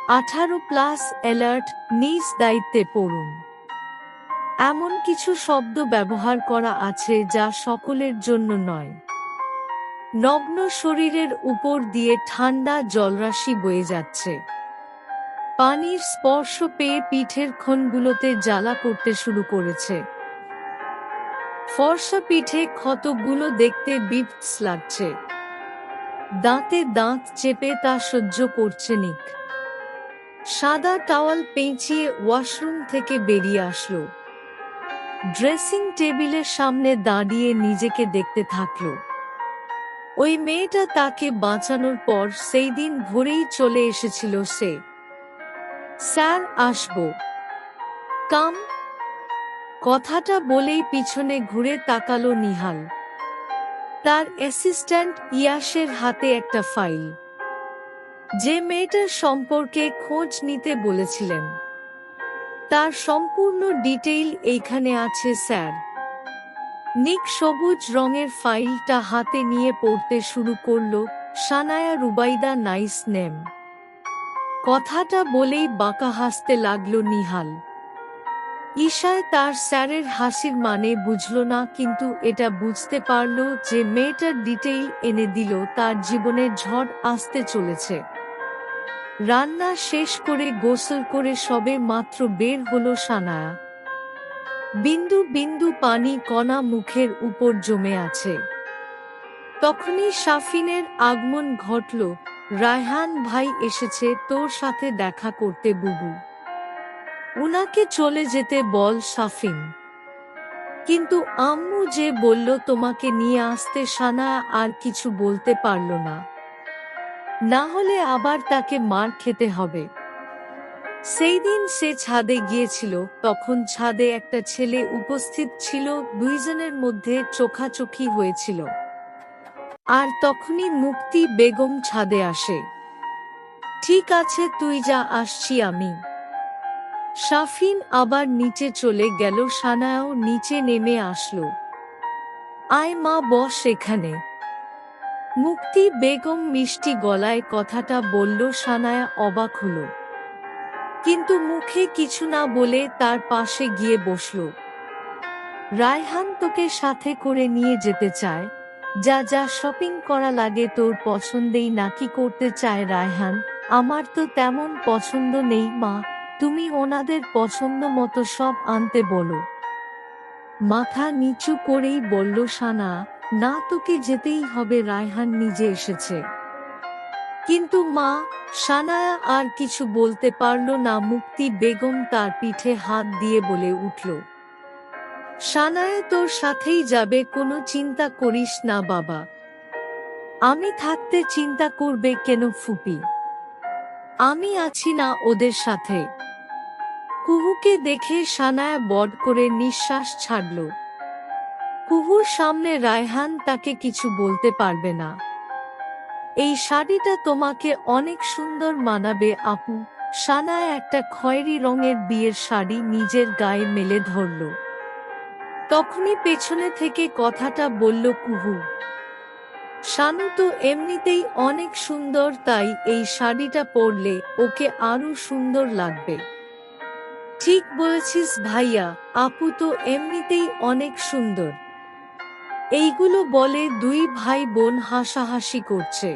18+ alert, নিজ দায়িত্বে পড়ুন। এমন কিছু শব্দ ব্যবহার করা আছে যা সকলের জন্য নয়। নগ্ন শরীরের উপর দিয়ে ঠান্ডা জলরাশি বয়ে যাচ্ছে। পানির স্পর্শ পেয়ে পিঠের ক্ষণগুলোতে জ্বালা করতে শুরু করেছে। ফর্সা পিঠে ক্ষতগুলো দেখতে বিভৎস লাগছে। দাঁতে দাঁত চেপে তা সহ্য করছে নিক। সাদা টাওয়াল পেঁচিয়ে ওয়াশরুম থেকে বেরিয়ে আসলো। ড্রেসিং টেবিলের সামনে দাঁড়িয়ে নিজেকে দেখতে থাকলো। ওই মেয়েটা তাকে বাঁচানোর পর সেই দিন ভোরেই চলে এসেছিল সে। স্যার, আসবো। কাম। কথাটা বলেই পিছনে ঘুরে তাকালো নিহাল। তার অ্যাসিস্ট্যান্ট ইয়াসের হাতে একটা ফাইল। যে মেয়েটার সম্পর্কে খোঁজ নিতে বলেছিলেন, তার সম্পূর্ণ ডিটেইল এইখানে আছে স্যার। নিক সবুজ রঙের ফাইলটা হাতে নিয়ে পড়তে শুরু করলো। Sanaya Rubaida, nice name. কথাটা বলেই বাঁকা হাসতে লাগলো নিহাল। ঈশায় তার স্যারের হাসির মানে বুঝল না, কিন্তু এটা বুঝতে পারল যে মেয়েটার ডিটেইল এনে দিল তার জীবনে ঝড় আসতে চলেছে। রান্না শেষ করে গোসল করে সবে মাত্র বের হলো সানায়া। বিন্দু বিন্দু পানি কণা মুখের উপর জমে আছে। তখনই শাফিনের আগমন ঘটল। রায়হান ভাই এসেছে তোর সাথে দেখা করতে বুবু। উনাকে চলে যেতে বল শাফিন। কিন্তু আম্মু যে বলল তোমাকে নিয়ে আসতে। সানায়া আর কিছু বলতে পারল না। না হলে আবার তাকে মার খেতে হবে। সেই দিন সে ছাদে গিয়েছিল, তখন ছাদে একটা ছেলে উপস্থিত ছিল। দুইজনের মধ্যে চোখাচোখি হয়েছিল। আর তখনই মুক্তি বেগম ছাদে আসে। ঠিক আছে তুই যা, আসছি আমি। শাফিন আবার নিচে চলে গেল। সানায়াও নিচে নেমে আসলো। আয় মা, বস এখানে। মুক্তি বেগম মিষ্টি গলায় কথাটা বলল। সানায়া অবাক হলো, কিন্তু মুখে কিছু না বলে তার পাশে গিয়ে বসল। রায়হান তোকে সাথে করে নিয়ে যেতে চায়। যা যা শপিং করা লাগে তোর পছন্দেই নাকি করতে চায়। রায়হান, আমার তো তেমন পছন্দ নেই মা, তুমি ওনাদের পছন্দ মতো সব আনতে বলো। মাথা নিচু করেই বলল সানা। না, তোকে যেতেই হবে, রায়হান নিজে এসেছে। কিন্তু মা। সানায়া আর কিছু বলতে পারল না। মুক্তি বেগম তার পিঠে হাত দিয়ে বলে উঠল, সানায়া তোর সাথেই যাবে, কোনো চিন্তা করিস না বাবা। আমি থাকতে চিন্তা করবে কেন ফুপি? আমি আছি না ওদের সাথে? কুহুকে দেখে সানায়া বড় করে নিঃশ্বাস ছাড়ল। কুহুর সামনে রায়হান তাকে কিছু বলতে পারবে না। এই শাড়িটা তোমাকে অনেক সুন্দর মানাবে আপু। সানায়া একটা খয়েরি রঙের বিয়ের শাড়ি নিজের গায়ে মেলে ধরল। তখনই পেছনে থেকে কথাটা বলল কুহু, শানু তো এমনিতেই অনেক সুন্দর, তাই এই শাড়িটা পরলে ওকে আরো সুন্দর লাগবে। ঠিক বলেছিস ভাইয়া, আপু তো এমনিতেই অনেক সুন্দর। এইগুলো বলে দুই ভাই বোন হাসাহাসি করছে।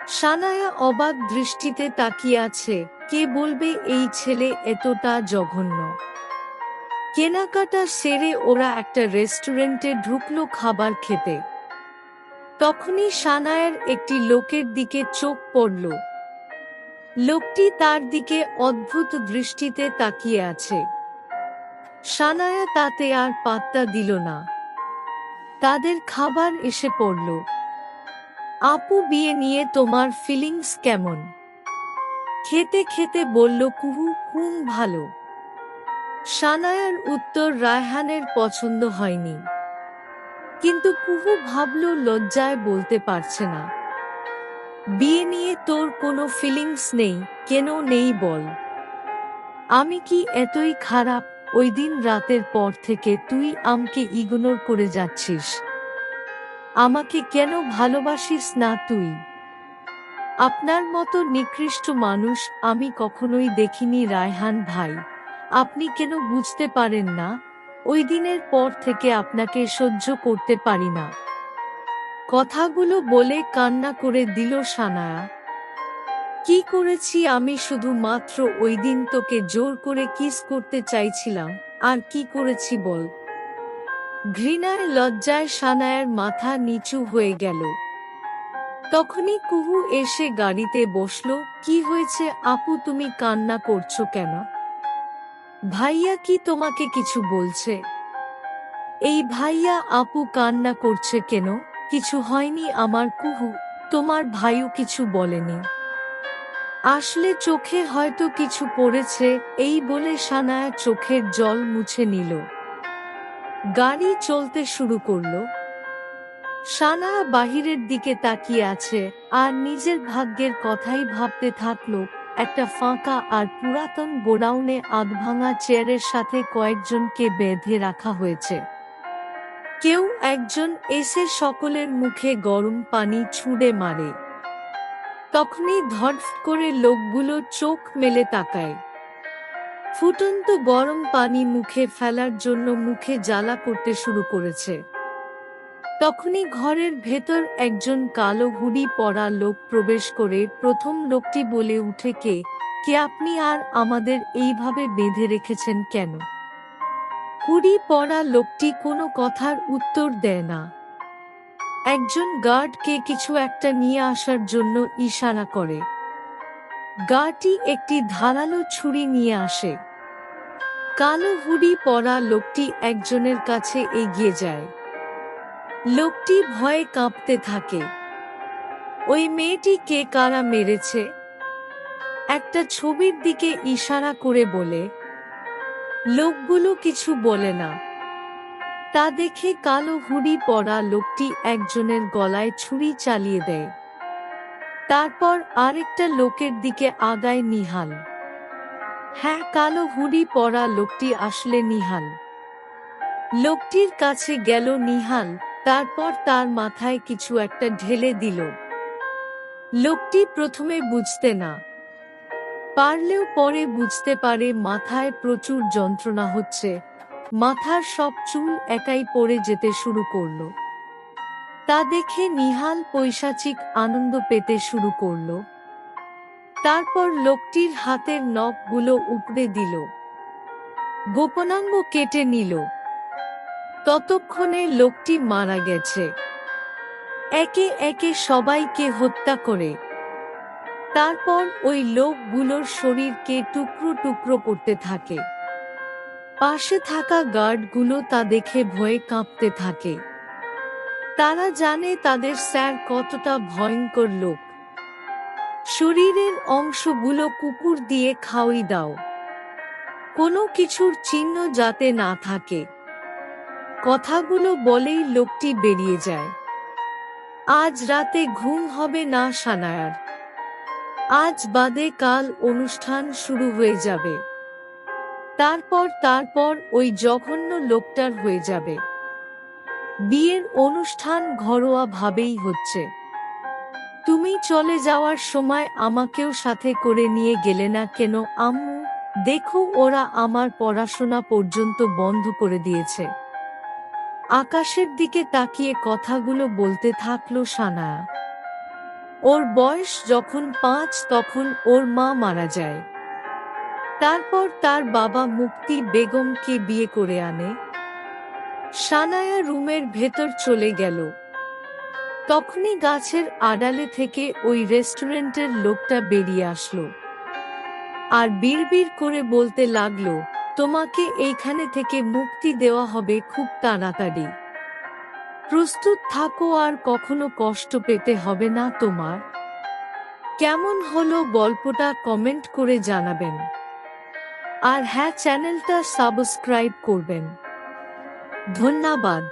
সানায়া অবাক দৃষ্টিতে তাকিয়ে আছে। কে বলবে এই ছেলে এতটা জঘন্য? কেনাকাটা সেরে ওরা একটা রেস্টুরেন্টে ঢুকলো খাবার খেতে। তখনই সানায়ার একটি লোকের দিকে চোখ পড়ল। লোকটি তার দিকে অদ্ভুত দৃষ্টিতে তাকিয়ে আছে। সানায়া তাতে আর পাত্তা দিল না। তাদের খাবার এসে পড়ল। আপু, বিয়ে নিয়ে তোমার ফিলিংস কেমন? খেতে খেতে বলল কুহু। ভালো। সানায়ার উত্তর রায়হানের পছন্দ হয়নি। কিন্তু কুহু ভাবল লজ্জায় বলতে পারছে না। বিয়ে নিয়ে তোর কোনো ফিলিংস নেই? কেন নেই বল? আমি কি এতই খারাপ? ওই দিন রাতের পর থেকে তুই আমাকে ইগনোর করে যাচ্ছিস। আমাকে কেন ভালোবাসিস না তুই? আপনার মতো নিকৃষ্ট মানুষ আমি কখনোই দেখিনি রায়হান ভাই। আপনি কেন বুঝতে পারেন না? ওই দিনের পর থেকে আপনাকে সহ্য করতে পারি না। কথাগুলো বলে কান্না করে দিল সানায়া। কি করেছি আমি? শুধু মাত্র ওই দিন তোকে জোর করে কিস করতে চাইছিলাম। আর কি করেছি বল? ঘৃণায় লজ্জায় সানায়ার মাথা নিচু হয়ে গেল। তখনই কুহু এসে গাড়িতে বসলো। কি হয়েছে আপু, তুমি কান্না করছো কেন? ভাইয়া কি তোমাকে কিছু বলছে? এই ভাইয়া আপু কান্না করছে কেন? কিছু হয়নি আমার কুহু, তোমার ভাইও কিছু বলেনি। আসলে চোখে হয়তো কিছু পড়েছে। এই বলে সানায়া চোখের জল মুছে নিল। গাড়ি চলতে শুরু করলো। সানায়া বাহিরের দিকে তাকিয়ে আছে আর নিজের ভাগ্যের কথাই ভাবতে থাকলো। একটা ফাঁকা আর পুরাতন গোডাউনে আধভাঙা চেয়ারের সাথে কয়েকজনকে বেঁধে রাখা হয়েছে। কেউ একজন এসে সকলের মুখে গরম পানি ছুঁড়ে মারে। তখনই ধড়ফড় করে লোকগুলো চোখ মেলে তাকায়। ফুটন্ত গরম পানি মুখে ফেলার জন্য মুখে জ্বালা করতে শুরু করেছে। তখনই ঘরের ভেতর একজন কালো হুডি পরা লোক প্রবেশ করে প্রথম লোকটি বলে উঠে, কে আপনি আর আমাদের এইভাবে বেঁধে রেখেছেন কেন? হুডি পরা লোকটি কোনো কথার উত্তর দেয় না। একজন গার্ডকে কিছু একটা নিয়ে আসার জন্য ইশারা করে। গার্ডটি একটি ধারালো ছুরি নিয়ে আসে। কালো হুডি পরা লোকটি একজনের কাছে এগিয়ে যায়। লোকটি ভয়ে কাঁপতে থাকে। ওই মেয়েটিকে কারা মেরেছে? একটা ছবির দিকে ইশারা করে বলে। লোকগুলো কিছু বলে না। তা দেখে কালো হুডি পরা লোকটি একজনের গলায় ছুরি চালিয়ে দেয়। তারপর আরেকটা লোকের দিকে আগায় নিহাল। হ্যাঁ, কালো হুডি পরা লোকটি আসলে নিহাল। লোকটির কাছে গেল নিহাল, তারপর তার মাথায় কিছু একটা ঢেলে দিল। লোকটি প্রথমে বুঝতে না পারলেও পরে বুঝতে পারে মাথায় প্রচুর যন্ত্রণা হচ্ছে। মাথার সব চুল একাই পড়ে যেতে শুরু করল। তা দেখে নিহাল পৈশাচিক আনন্দ পেতে শুরু করল। তারপর লোকটির হাতের নখগুলো উপড়ে দিল, গোপনাঙ্গ কেটে নিল। ততক্ষণে লোকটি মারা গেছে। একে একে সবাইকে হত্যা করে তারপর ওই লোকগুলোর শরীরকে টুকরো টুকরো করতে থাকে। পাশে থাকা গার্ডগুলো তা দেখে ভয়ে কাঁপতে থাকে। তারা জানে তাদের স্যার কতটা ভয়ঙ্কর লোক। শরীরের অংশগুলো কুকুর দিয়ে খাওয়াই দাও, কোনো কিছুর চিহ্ন যাতে না থাকে। কথাগুলো বলেই লোকটি বেরিয়ে যায়। আজ রাতে ঘুম হবে না সানায়ার। আজ বাদে কাল অনুষ্ঠান শুরু হয়ে যাবে। তারপর ওই জঘন্য লোকটার হয়ে যাবে। বিয়ের অনুষ্ঠান ঘরোয়া ভাবেই হচ্ছে। তুমি চলে যাওয়ার সময় আমাকেও সাথে করে নিয়ে গেলে না কেন আম্মু? দেখো, ওরা আমার পড়াশোনা পর্যন্ত বন্ধ করে দিয়েছে। আকাশের দিকে তাকিয়ে কথাগুলো বলতে থাকলো সানায়া। ওর বয়স যখন 5 তখন ওর মা মারা যায়। তারপর তার বাবা মুক্তি বেগমকে বিয়ে করে আনে। সানায়া রুমের ভেতর চলে গেল। তখনই গাছের আড়ালে থেকে ওই রেস্টুরেন্টের লোকটা বেরিয়ে আসলো আর বিড়বিড় করে বলতে লাগলো, তোমাকে এইখানে থেকে মুক্তি দেওয়া হবে খুব তাড়াতাড়ি। প্রস্তুত থাকো, আর কখনো কষ্ট পেতে হবে না তোমার। কেমন হলো গল্পটা কমেন্ট করে জানাবেন। আর হ্যাঁ, চ্যানেলটা সাবস্ক্রাইব করবেন। ধন্যবাদ।